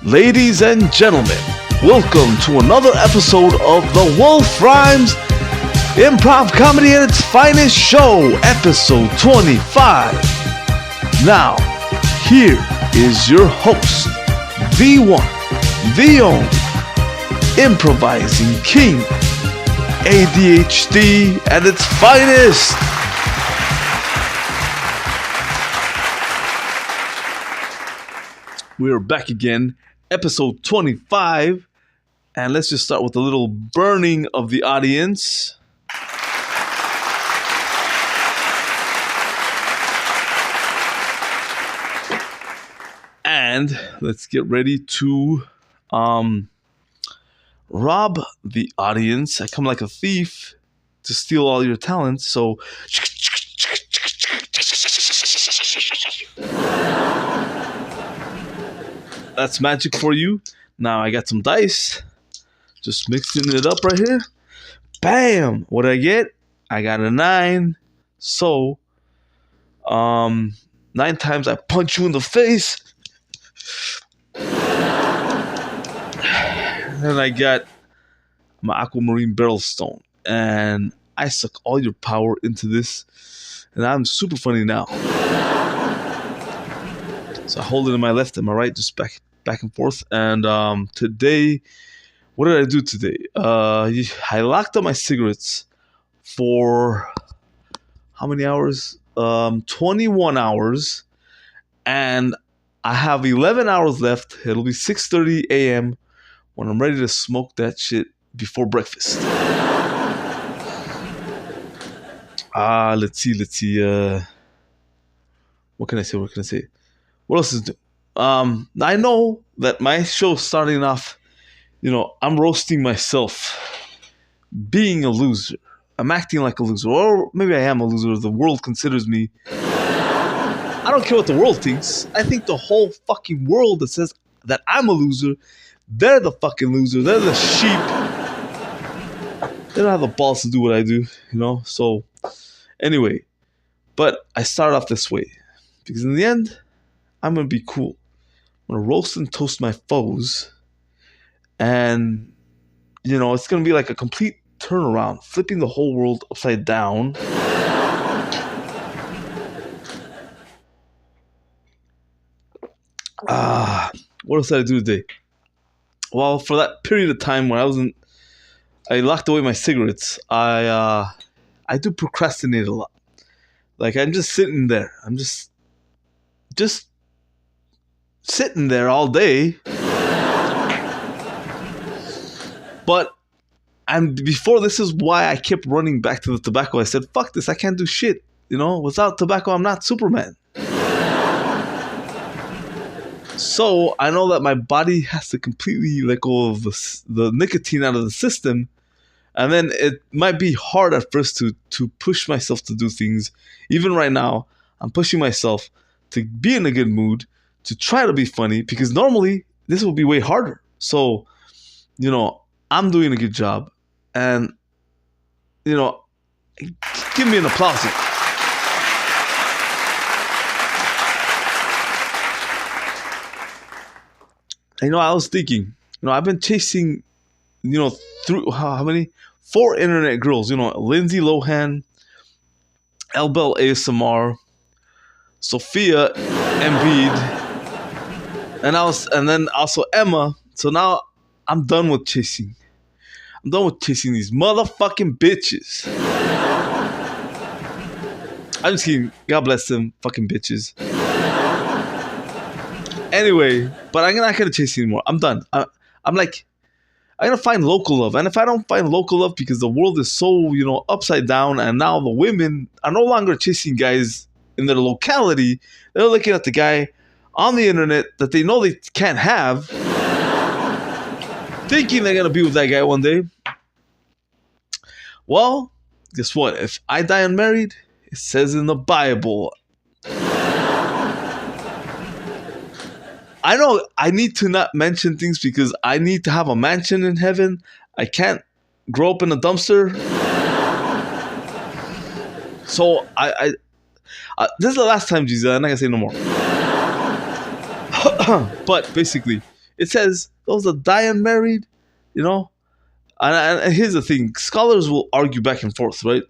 Ladies and gentlemen, welcome to another episode of the Wolfrhymes Improv Comedy at its Finest Show, episode 25. Now, here is your host, the one, the only, improvising king, ADHD at its finest. We're back again, episode 25, and let's just start with a little burning of the audience. And let's get ready to rob the audience. I come like a thief to steal all your talents, so that's magic for you. Now I got some dice. Just mixing it up right here. Bam! What did I get? I got a 9. So, 9 times I punch you in the face. Then I got my aquamarine barrel stone. And I suck all your power into this. And I'm super funny now. So I hold it in my left and my right, just back and forth. And today, what did I do today? I locked up my cigarettes for how many hours? 21 hours. And I have 11 hours left. It'll be 6:30 a.m. when I'm ready to smoke that shit before breakfast. Let's see. What can I say? What else is new? I know that my show's starting off, I'm roasting myself, being a loser. I'm acting like a loser. Or maybe I am a loser. The world considers me. I don't care what the world thinks. I think the whole fucking world that says that I'm a loser, they're the fucking loser. They're the sheep. They don't have the balls to do what I do, So, anyway. But I started off this way. Because in the end, I'm going to be cool. I'm going to roast and toast my foes. And, it's going to be like a complete turnaround. Flipping the whole world upside down. What else did I do today? Well, for that period of time when I locked away my cigarettes, I do procrastinate a lot. Like, I'm just sitting there. I'm just sitting there all day. But before this is why I kept running back to the tobacco. I said, fuck this, I can't do shit. Without tobacco, I'm not Superman. So I know that my body has to completely let go of the nicotine out of the system. And then it might be hard at first to push myself to do things. Even right now, I'm pushing myself to be in a good mood, to try to be funny, because normally this will be way harder. So, I'm doing a good job. And, give me an applause here. I was thinking, I've been chasing, through how many? 4 internet girls, Lindsay Lohan, Elbel ASMR, Sophia Embiid, and then also Emma. So now I'm done with chasing. I'm done with chasing these motherfucking bitches. I'm just kidding. God bless them, fucking bitches. Anyway, but I'm not gonna chase anymore. I'm done. I'm gonna find local love. And if I don't find local love because the world is so, upside down, and now the women are no longer chasing guys in their locality, they're looking at the guy on the internet that they know they can't have, thinking they're gonna be with that guy one day. Well, guess what? If I die unmarried, it says in the Bible. I know I need to not mention things because I need to have a mansion in heaven. I can't grow up in a dumpster. So this is the last time, Jesus. I'm not gonna say no more. But basically, It says those that die unmarried, you know. And here's the thing: scholars will argue back and forth, right?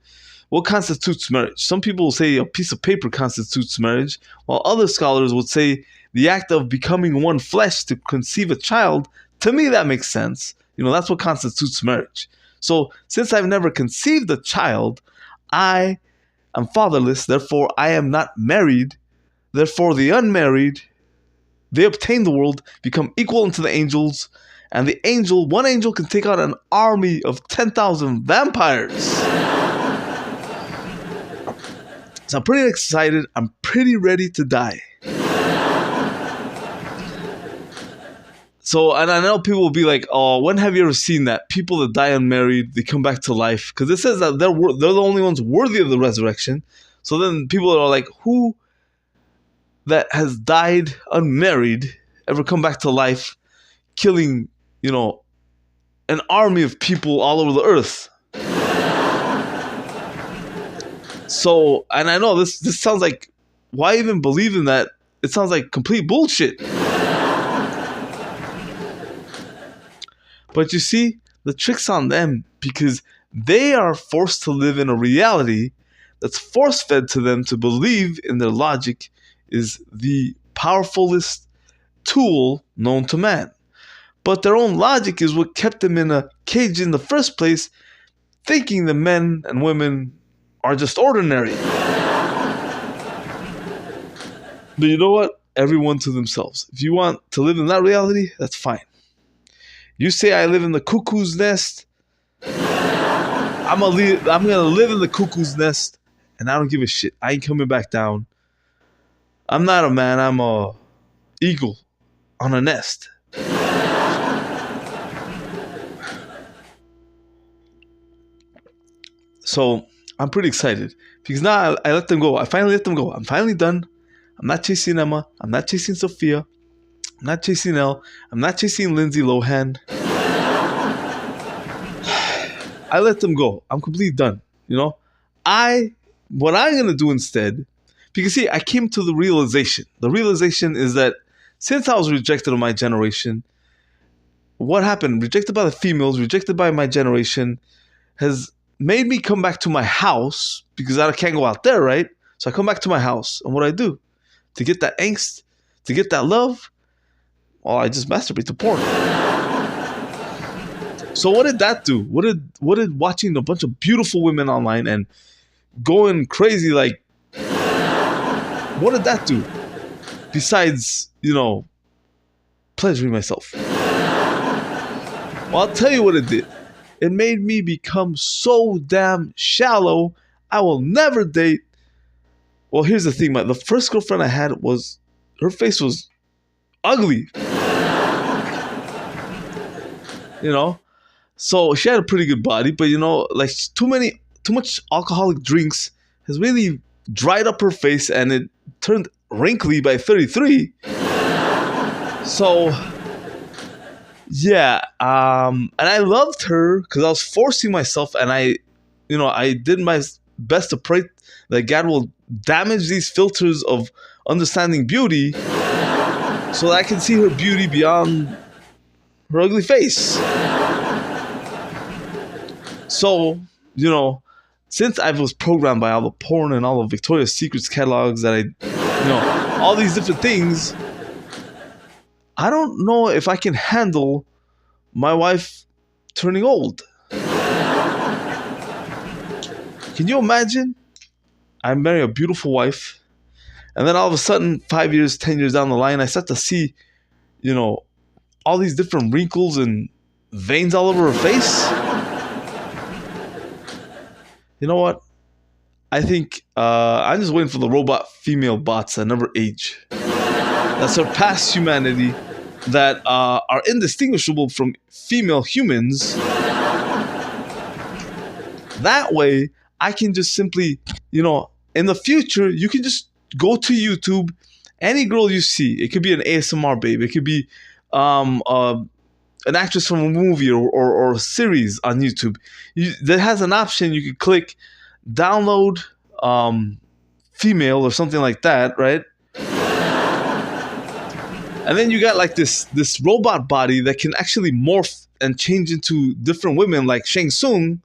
What constitutes marriage? Some people will say a piece of paper constitutes marriage, while other scholars would say the act of becoming one flesh to conceive a child. To me, that makes sense. That's what constitutes marriage. So, since I've never conceived a child, I am fatherless, therefore I am not married. Therefore, the unmarried, they obtain the world, become equal unto the angels, and one angel can take out an army of 10,000 vampires. So I'm pretty excited. I'm pretty ready to die. So, and I know people will be like, oh, when have you ever seen that? People that die unmarried, they come back to life. Because it says that they're the only ones worthy of the resurrection. So then people are like, who that has died unmarried ever come back to life, killing, an army of people all over the earth? So, and I know this sounds like, why even believe in that? It sounds like complete bullshit. But you see, the trick's on them because they are forced to live in a reality that's force-fed to them to believe in their logic is the powerfulest tool known to man. But their own logic is what kept them in a cage in the first place, thinking the men and women are just ordinary. But you know what? Everyone to themselves. If you want to live in that reality, that's fine. You say I live in the cuckoo's nest, I'm gonna live in the cuckoo's nest, and I don't give a shit. I ain't coming back down. I'm not a man, I'm a eagle on a nest. So I'm pretty excited because now I let them go. I finally let them go. I'm finally done. I'm not chasing Emma. I'm not chasing Sophia. I'm not chasing Elle. I'm not chasing Lindsay Lohan. I let them go. I'm completely done. What I'm gonna do instead, because see, I came to the realization. The realization is that since I was rejected in my generation, what happened? Rejected by the females, rejected by my generation, has made me come back to my house because I can't go out there, right? So I come back to my house, and what do I do? To get that angst, to get that love, well, I just masturbate to porn. So what did that do? What did watching a bunch of beautiful women online and going crazy like, what did that do? Besides, pleasuring myself. Well, I'll tell you what it did. It made me become so damn shallow, I will never date. Well, here's the thing, the first girlfriend I had her face was ugly. So she had a pretty good body, but like too much alcoholic drinks has really dried up her face and it turned wrinkly by 33. So yeah, and I loved her because I was forcing myself, and I did my best to pray that God will damage these filters of understanding beauty so that I can see her beauty beyond her ugly face. So, since I was programmed by all the porn and all the Victoria's Secrets catalogs that all these different things, I don't know if I can handle my wife turning old. Can you imagine? I marry a beautiful wife, and then all of a sudden, 5 years, 10 years down the line, I start to see, all these different wrinkles and veins all over her face. You know what? I think I'm just waiting for the robot female bots that never age, that surpass humanity, that are indistinguishable from female humans. That way, I can just simply, in the future, you can just go to YouTube, any girl you see. It could be an ASMR babe. It could be an actress from a movie or a series on YouTube. That has an option you could click download female or something like that, right? And then you got like this robot body that can actually morph and change into different women like Shang Tsung.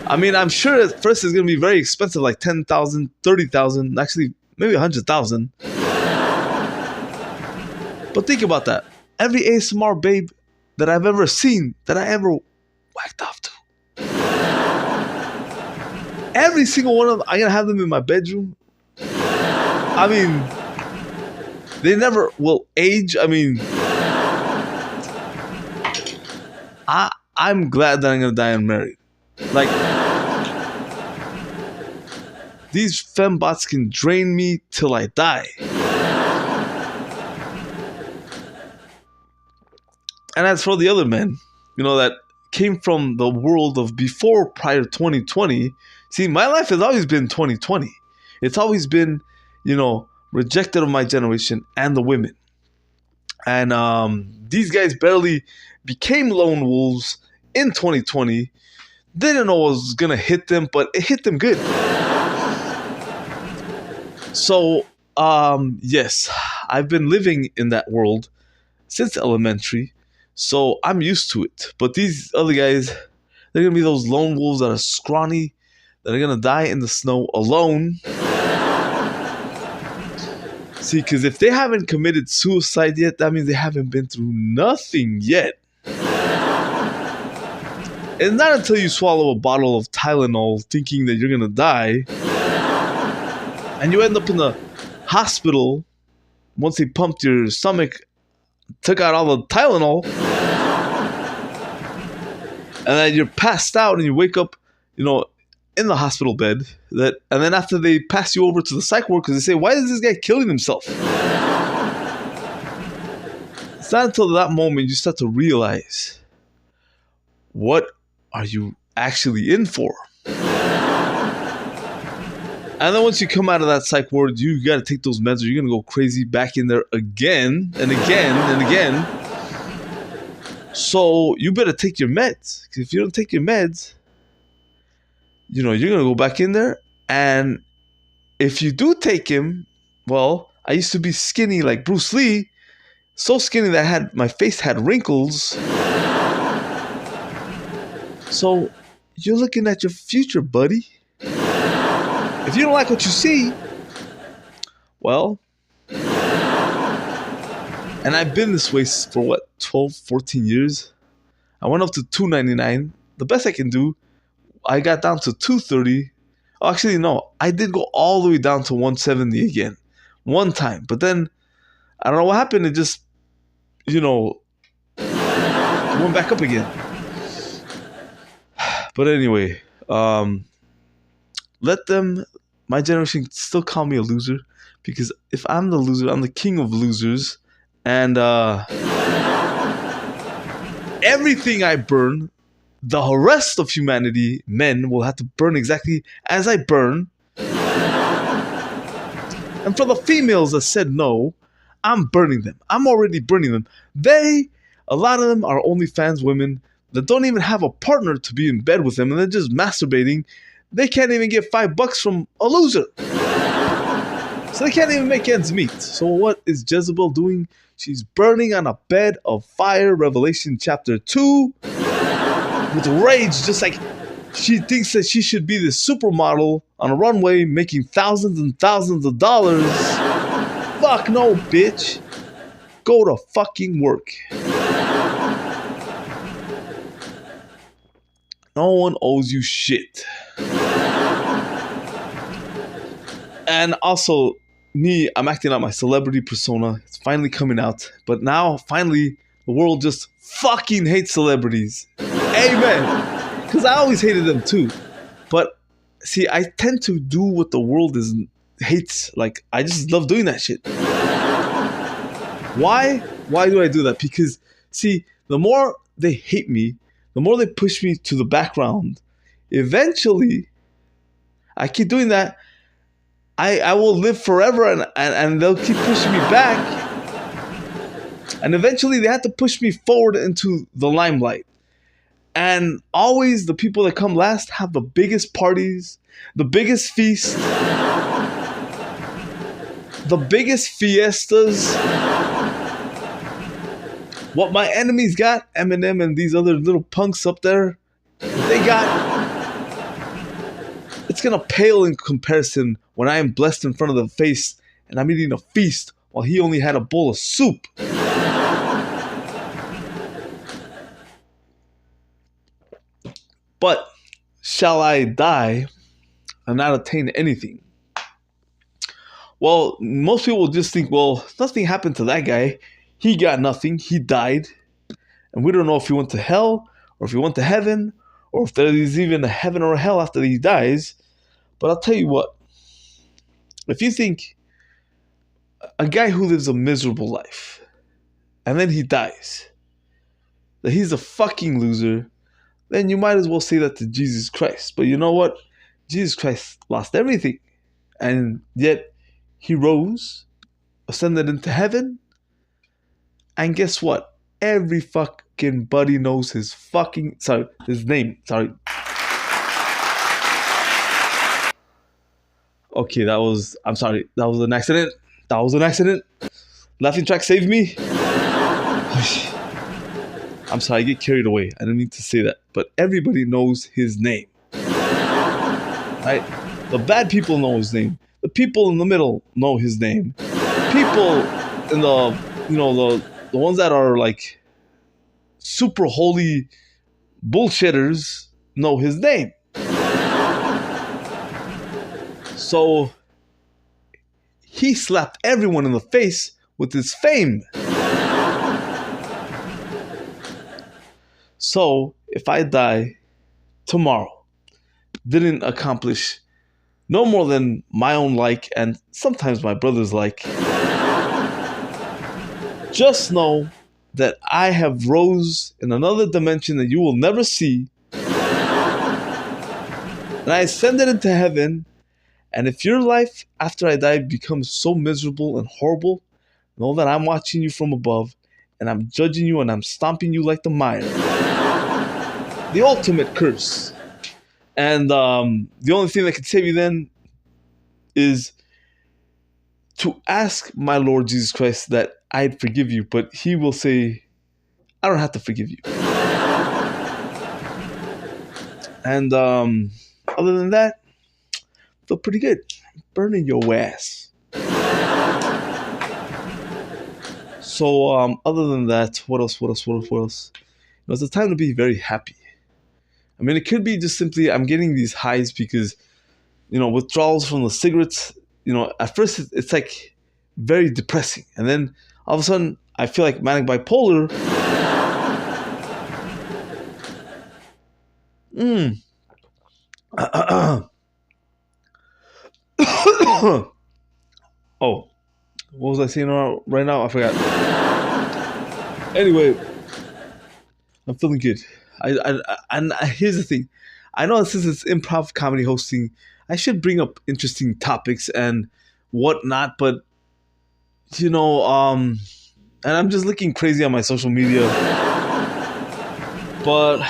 I mean, I'm sure at first it's going to be very expensive, like 10,000, 30,000, actually maybe 100,000. But think about that. Every ASMR babe that I've ever seen, that I ever whacked off to, every single one of them, I'm going to have them in my bedroom. I mean, they never will age. I mean, I'm glad that I'm going to die unmarried. Like, these fembots can drain me till I die. And as for the other men, that came from the world of prior 2020, see, my life has always been 2020. It's always been, rejected of my generation and the women. And these guys barely became lone wolves in 2020. They didn't know what was going to hit them, but it hit them good. So, yes, I've been living in that world since elementary. So I'm used to it. But these other guys, they're going to be those lone wolves that are scrawny, that are going to die in the snow alone. See, because if they haven't committed suicide yet, that means they haven't been through nothing yet. It's not until you swallow a bottle of Tylenol thinking that you're going to die, and you end up in the hospital once they pumped your stomach, took out all the Tylenol, and then you're passed out and you wake up, in the hospital bed. And then after they pass you over to the psych ward because they say, why is this guy killing himself? It's not until that moment you start to realize, what are you actually in for? And then once you come out of that psych ward, you got to take those meds or you're going to go crazy back in there again and again and again. So you better take your meds. Because if you don't take your meds, you're going to go back in there. And if you do take him, well, I used to be skinny like Bruce Lee. So skinny that my face had wrinkles. So you're looking at your future, buddy. If you don't like what you see, well, and I've been this way for 12, 14 years. I went up to $299. The best I can do, I got down to $230. Oh, actually, no, I did go all the way down to $170 again, one time. But then, I don't know what happened. It just, it went back up again. But anyway, let them, my generation, still call me a loser, because if I'm the loser, I'm the king of losers, and everything I burn, the rest of humanity, men, will have to burn exactly as I burn. And for the females that said no, I'm burning them. I'm already burning them. A lot of them are OnlyFans women that don't even have a partner to be in bed with them, and they're just masturbating. They can't even get $5 from a loser. So they can't even make ends meet. So what is Jezebel doing? She's burning on a bed of fire, Revelation chapter 2, with rage, just like she thinks that she should be this supermodel on a runway making thousands and thousands of dollars. Fuck no, bitch. Go to fucking work. No one owes you shit. And also, I'm acting out my celebrity persona. It's finally coming out. But now, finally, the world just fucking hates celebrities. Amen. Because I always hated them too. But, see, I tend to do what the world hates. Like, I just love doing that shit. Why? Why do I do that? Because, see, the more they hate me, the more they push me to the background, eventually, I keep doing that, I will live forever and they'll keep pushing me back. And eventually they have to push me forward into the limelight. And always the people that come last have the biggest parties, the biggest feast, The biggest fiestas, what my enemies got, Eminem and these other little punks up there, they got, it's gonna pale in comparison when I am blessed in front of the face and I'm eating a feast while he only had a bowl of soup. But shall I die and not attain anything? Well, most people will just think, well, nothing happened to that guy. He got nothing. He died. And we don't know if he went to hell or if he went to heaven or if there is even a heaven or a hell after he dies. But I'll tell you what. If you think a guy who lives a miserable life and then he dies, that he's a fucking loser, then you might as well say that to Jesus Christ. But you know what? Jesus Christ lost everything. And yet he rose, ascended into heaven, and guess what? Every fucking buddy knows his name. Sorry. Okay, I'm sorry. That was an accident. Laughing track saved me. I'm sorry, I get carried away. I didn't mean to say that. But everybody knows his name. Right? The bad people know his name. The people in the middle know his name. People in the ones that are like super holy bullshitters know his name. So he slapped everyone in the face with his fame. So if I die tomorrow, didn't accomplish no more than my own like and sometimes my brother's like, just know that I have rose in another dimension that you will never see. And I ascended into heaven. And if your life after I die becomes so miserable and horrible, know that I'm watching you from above and I'm judging you and I'm stomping you like the mire. The ultimate curse. And the only thing that can save you then is to ask my Lord Jesus Christ that I'd forgive you, but he will say, I don't have to forgive you. And other than that, feel pretty good. Burning your ass. So other than that, what else? It's a time to be very happy. I mean, it could be just simply I'm getting these highs because, withdrawals from the cigarettes, at first it's like very depressing. And then all of a sudden I feel like manic bipolar. Oh, what was I saying right now? I forgot. Anyway, I'm feeling good. And here's the thing. I know since it's improv comedy hosting, I should bring up interesting topics and whatnot, but and I'm just looking crazy on my social media. But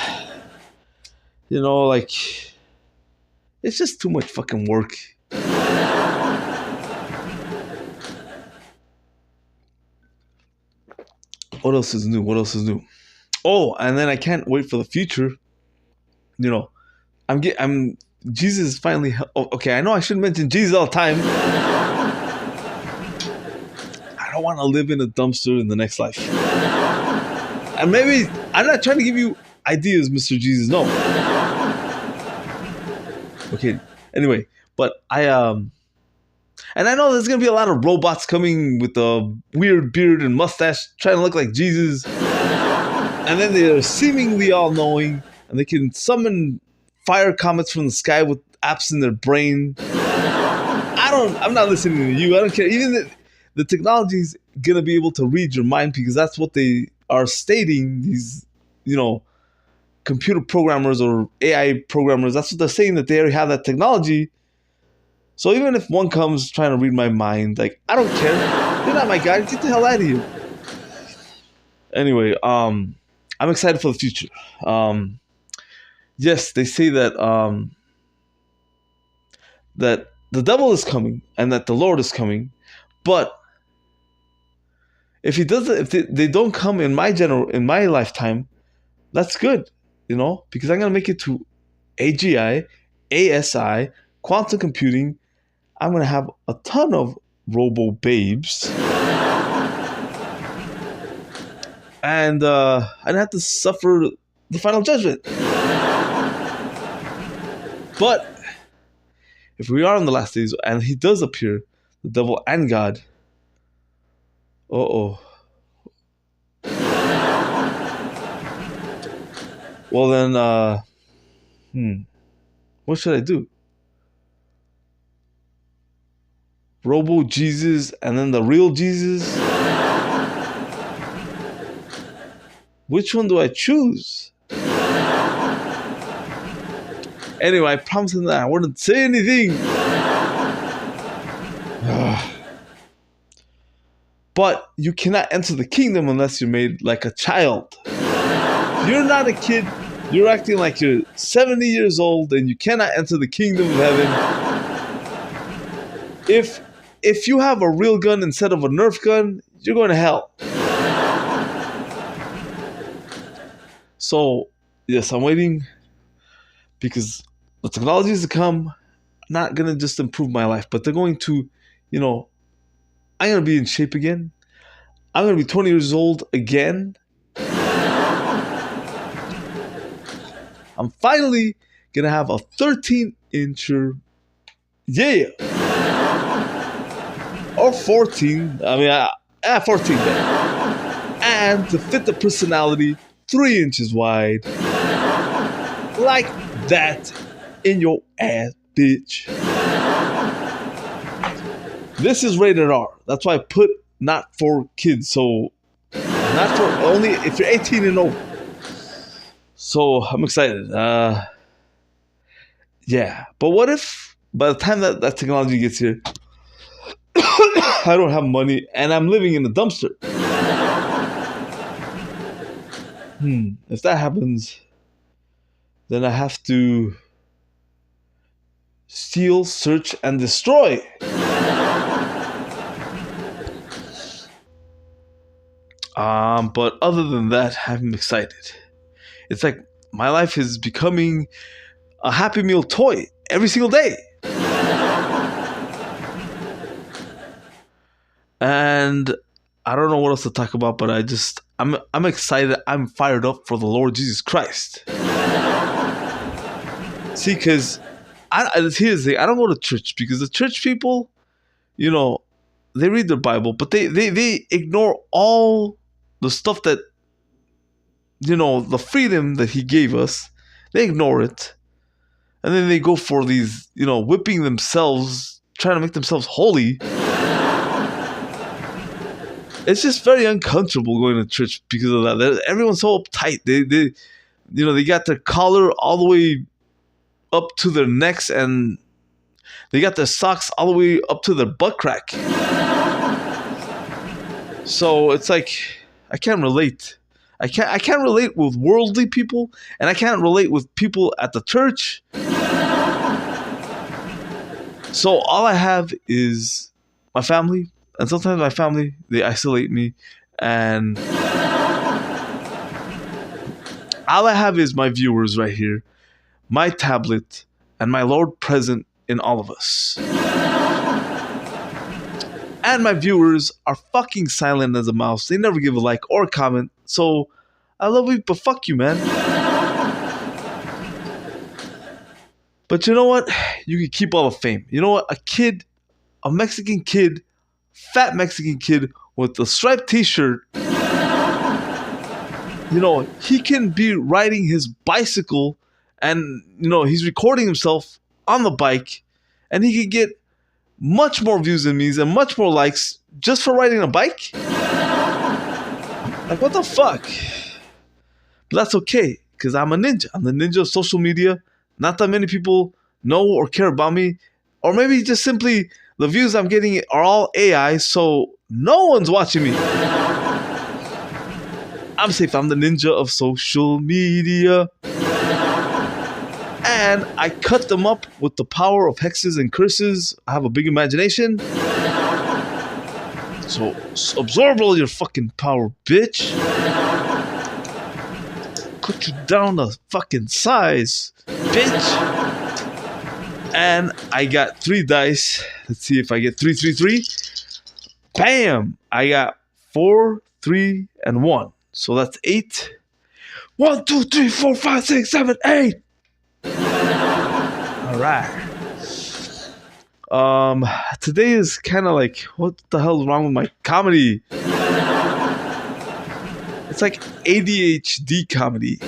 it's just too much fucking work. What else is new? Oh, and then I can't wait for the future. Jesus is finally. Oh, okay, I know I shouldn't mention Jesus all the time. I don't want to live in a dumpster in the next life. And maybe I'm not trying to give you ideas, Mr. Jesus. No. Okay. Anyway, but and I know there's gonna be a lot of robots coming with a weird beard and mustache, trying to look like Jesus. And then they're seemingly all-knowing, and they can summon fire comets from the sky with apps in their brain. I'm not listening to you. I don't care. Even the technology's gonna be able to read your mind because that's what they are stating. These, computer programmers or AI programmers. That's what they're saying, that they already have that technology. So even if one comes trying to read my mind, like, I don't care. You're not my guy. Get the hell out of here. Anyway, I'm excited for the future. Yes, they say that that the devil is coming and that the Lord is coming, But if he doesn't, if they don't come in in my lifetime, that's good, because I'm gonna make it to AGI, ASI, quantum computing. I'm gonna have a ton of robo babes, and I'd have to suffer the final judgment. But if we are in the last days and he does appear, the devil and God, well then, what should I do? Robo Jesus and then the real Jesus? Which one do I choose? Anyway, I promised him that I wouldn't say anything. But you cannot enter the kingdom unless you're made like a child. If you're not a kid, you're acting like you're 70 years old and you cannot enter the kingdom of heaven. If you have a real gun instead of a Nerf gun, you're going to hell. So, yes, I'm waiting because the technologies to come not going to just improve my life, but they're going to, I'm going to be in shape again. I'm going to be 20 years old again. I'm finally going to have a 13-incher. Yeah. Or 14. 14 then. And to fit the personality, 3 inches wide. Like that in your ass, bitch. This is rated R. That's why I put not for kids. So, not for only if you're 18 and over. So, I'm excited. Yeah. But what if by the time that technology gets here, I don't have money and I'm living in a dumpster? If that happens, then I have to steal, search, and destroy. But other than that, I'm excited. It's like my life is becoming a Happy Meal toy every single day. And I don't know what else to talk about, but I'm excited. I'm fired up for the Lord Jesus Christ. See, because here's the thing. I don't go to church because the church people, they read their Bible, but they ignore all the stuff that, the freedom that he gave us. They ignore it. And then they go for these, whipping themselves, trying to make themselves holy. It's just very uncomfortable going to church because of that. Everyone's so uptight. They got their collar all the way up to their necks and they got their socks all the way up to their butt crack. So it's like I can't relate. I can't relate with worldly people, and I can't relate with people at the church. So all I have is my family, and sometimes my family, they isolate me, and all I have is my viewers right here, my tablet, and my Lord present in all of us. And my viewers are fucking silent as a mouse. They never give a like or a comment. So, I love you, but fuck you, man. But you know what? You can keep all the fame. You know what? A Mexican kid, fat Mexican kid with a striped t-shirt, he can be riding his bicycle and, he's recording himself on the bike and he can get much more views than me and much more likes just for riding a bike? Like, what the fuck? But that's okay, because I'm a ninja. I'm the ninja of social media. Not that many people know or care about me. Or maybe just simply the views I'm getting are all AI, so no one's watching me. I'm safe. I'm the ninja of social media. And I cut them up with the power of hexes and curses. I have a big imagination. So absorb all your fucking power, bitch. Cut you down to fucking size, bitch. And I got 3 dice. Let's see if I get 3, 3, 3. Bam! I got 4, 3, and 1. So that's 8. 1, 2, 3, 4, 5, 6, 7, 8. All right. Today is kind of like, what the hell is wrong with my comedy? It's like ADHD comedy.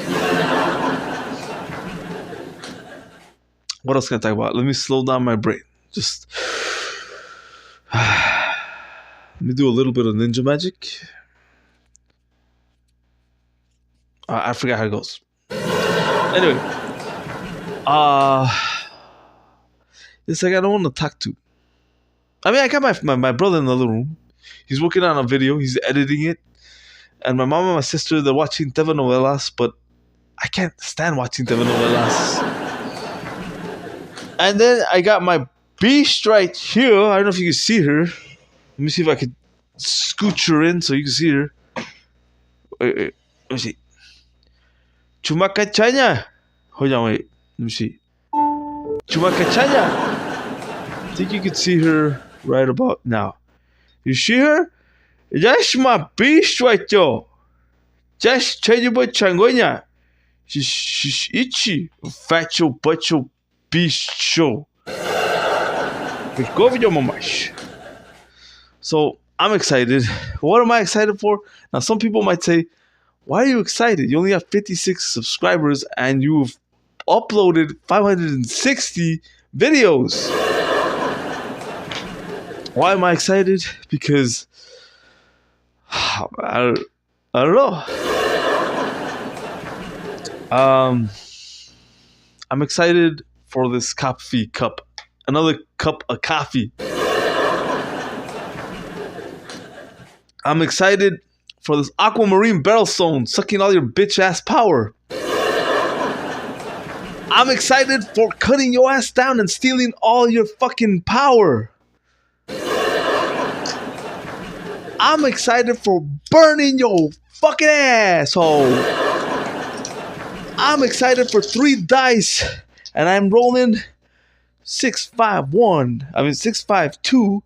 What else can I talk about? Let me slow down my brain. Just let me do a little bit of ninja magic. I forgot how it goes. Anyway, it's like I don't want to talk to. I mean, I got my brother in the other room. He's working on a video. He's editing it. And my mom and my sister, they're watching telenovelas, but I can't stand watching telenovelas. And then I got my beast right here. I don't know if you can see her. Let me see if I could scooch her in so you can see her. Wait. Let me see. Chumakachanya. Hold on, wait. Let me see. Chumakachanya. I think you can see her right about now. You see her? That's my beast right there. Just terrible changonya. She's itchy. Facho bacho beast show. So I'm excited. What am I excited for? Now some people might say, why are you excited? You only have 56 subscribers and you've uploaded 560 videos. Why am I excited? Because I don't know. I'm excited for this coffee cup. Another cup of coffee. I'm excited for this aquamarine barrel stone sucking all your bitch ass power. I'm excited for cutting your ass down and stealing all your fucking power. I'm excited for burning your fucking asshole. I'm excited for 3 dice. And I'm rolling 6, 5, 1. I mean 6, 5, 2.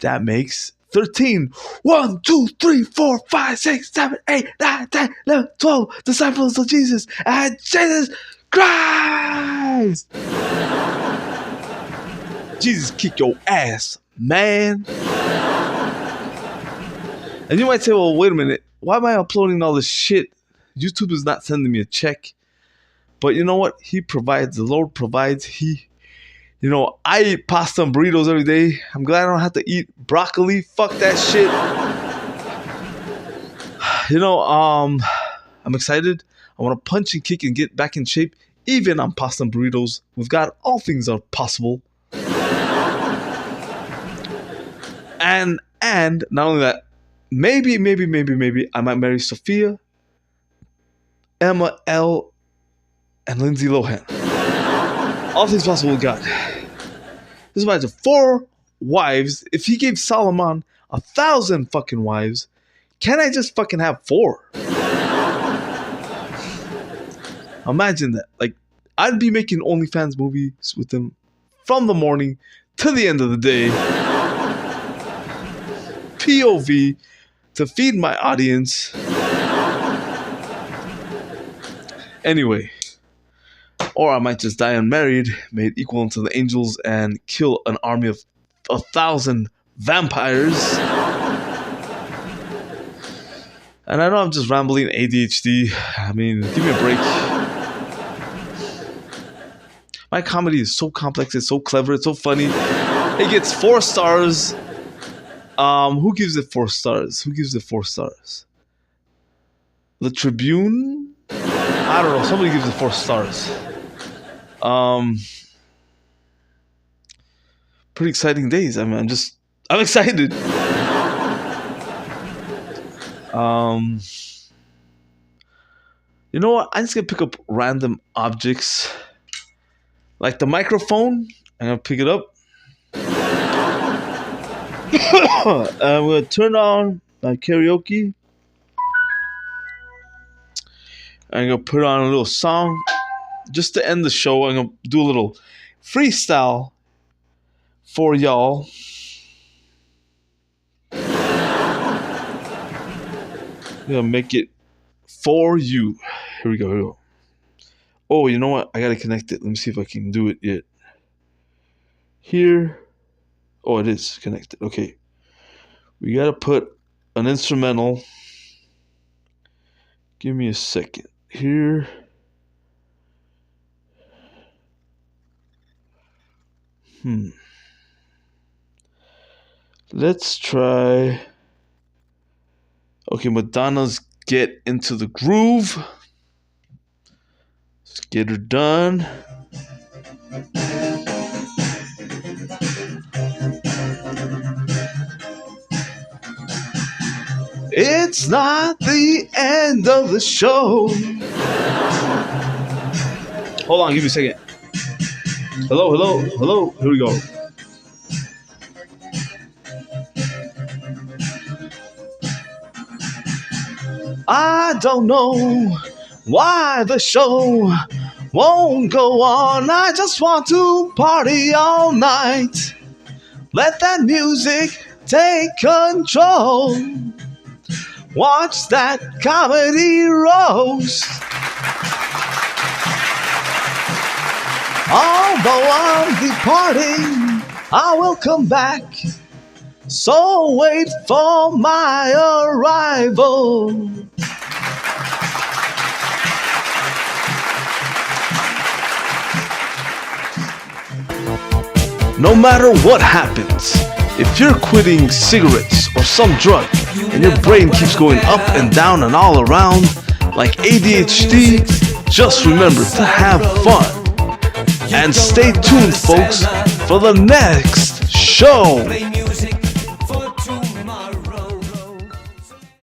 That makes 13. 1, 2, 3, 4, 5, 6, 7, 8, 9, 10, 11, 12. Disciples of Jesus and Jesus Christ. Jesus kick your ass, man. And you might say, well, wait a minute. Why am I uploading all this shit? YouTube is not sending me a check. But you know what? He provides. The Lord provides. I eat pasta and burritos every day. I'm glad I don't have to eat broccoli. Fuck that shit. I'm excited. I want to punch and kick and get back in shape. Even on pasta and burritos. With God, all things are possible. And not only that, maybe I might marry Sophia, Emma L, and Lindsay Lohan. All things possible with God. Just imagine 4 wives. If he gave Solomon 1,000 fucking wives, can I just fucking have 4? Imagine that. Like, I'd be making OnlyFans movies with them from the morning to the end of the day. POV to feed my audience. Anyway. Or I might just die unmarried, made equal unto the angels, and kill an army of 1,000 vampires. And I know I'm just rambling ADHD. I mean, give me a break. My comedy is so complex, it's so clever, it's so funny. It gets 4 stars. Who gives it 4 stars? The Tribune? I don't know. Somebody gives it 4 stars. Pretty exciting days. I mean, I'm excited. You know what? I'm just gonna pick up random objects. Like the microphone. I'm gonna pick it up. I'm gonna turn on my karaoke. I'm gonna put on a little song just to end the show. I'm gonna do a little freestyle for y'all. I'm gonna make it for you. Here we go. Here we go. Oh, you know what? I gotta connect it. Let me see if I can do it yet. Here. Oh, it is connected. Okay. We gotta put an instrumental. Give me a second. Here. Let's try. Okay, Madonna's Get Into the Groove. Let's get her done. It's not the end of the show. Hold on, give me a second. Hello, hello, hello. Here we go. I don't know why the show won't go on. I just want to party all night. Let that music take control. Watch that comedy roast. Although I'm departing, I will come back. So wait for my arrival. No matter what happens, if you're quitting cigarettes or some drug and your brain keeps going up and down and all around like ADHD, just remember to have fun. And stay tuned, folks, for the next show.